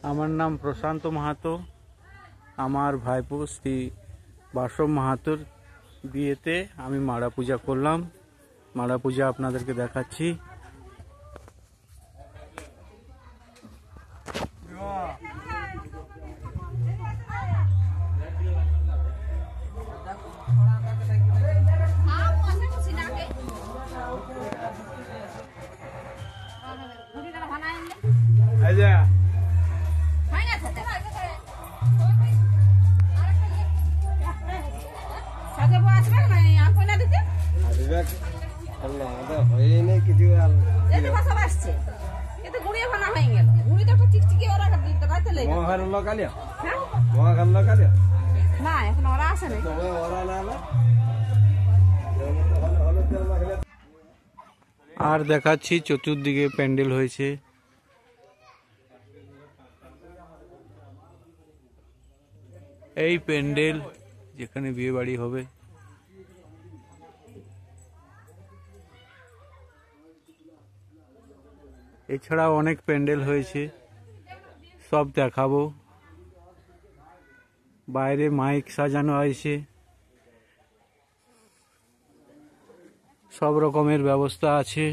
আমার নাম প্রশান্ত মাহাতো। আমার ভাইপো শ্রী বাসব মাহাতোর বিয়েতে আমি মাড়া পূজা করলাম। মাড়া পূজা আপনাদেরকে দেখাচ্ছি। আর দেখাচ্ছি চতুর্দিকে প্যান্ডেল হয়েছে। এই প্যান্ডেল যেখানে বিয়ে বাড়ি হবে। এছাড়াও অনেক প্যান্ডেল হয়েছে, সব দেখাবো। বাইরে মাইক সাজানো হয়েছে, সব রকমের ব্যবস্থা আছে।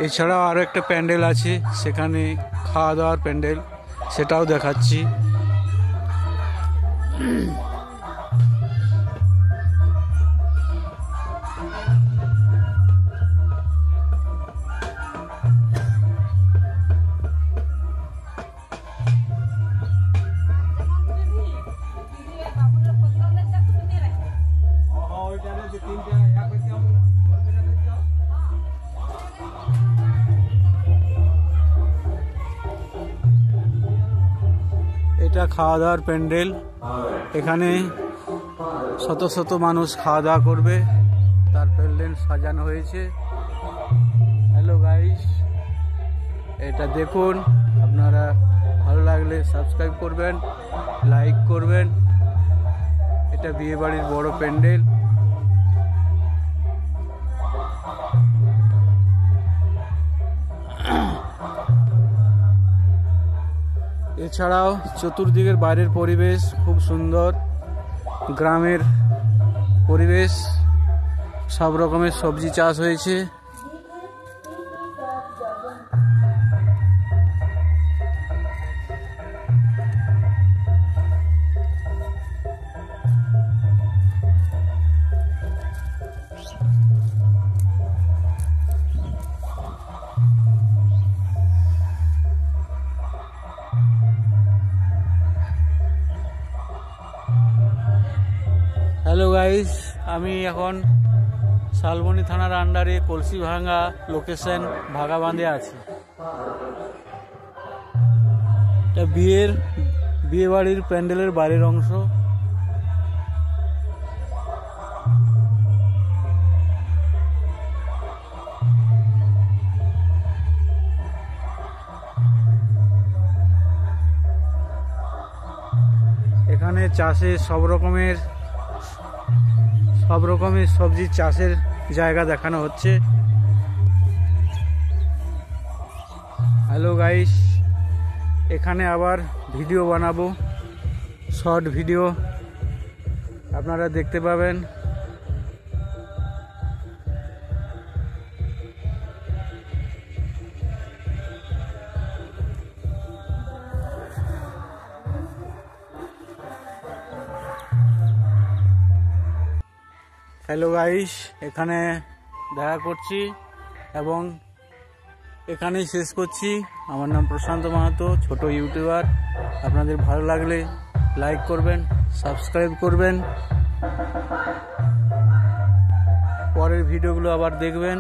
এছাড়াও আরো একটা প্যান্ডেল আছে, সেখানে খাওয়া দাওয়ার প্যান্ডেল, সেটাও দেখাচ্ছি। এটা খাওয়া দাওয়ার প্যান্ডেল, এখানে শত শত মানুষ খাওয়া দাওয়া করবে, তার প্যান্ডেল সাজানো হয়েছে। হ্যালো গাইস, এটা দেখুন। আপনারা ভালো লাগলে সাবস্ক্রাইব করবেন, লাইক করবেন। এটা বিয়ে বাড়ির বড় প্যান্ডেল। এছাড়াও চতুর্দিকের বাইরের পরিবেশ খুব সুন্দর, গ্রামের পরিবেশ। সব রকমের সবজি চাষ হয়েছে। হ্যালো গাইস, আমি এখন শালবনী থানার আন্ডারে কলসিভাঙ্গা লোকেশন ভাগাবাঁধে আছি। এটা বিয়ে বাড়ির প্যান্ডেলের বাইরের অংশ। এখানে চাষে সব রকমের সবজি চাষের জায়গা দেখানো হচ্ছে। হ্যালো গাইস, এখানে আবার ভিডিও বানাবো, শর্ট ভিডিও আপনারা দেখতে পাবেন। হ্যালো গাইস, এখানে দেখা করছি এবং এখানেই শেষ করছি। আমার নাম প্রশান্ত মাহাতো, ছোট ইউটিউবার। আপনাদের ভালো লাগলে লাইক করবেন, সাবস্ক্রাইব করবেন, পরের ভিডিওগুলো আবার দেখবেন।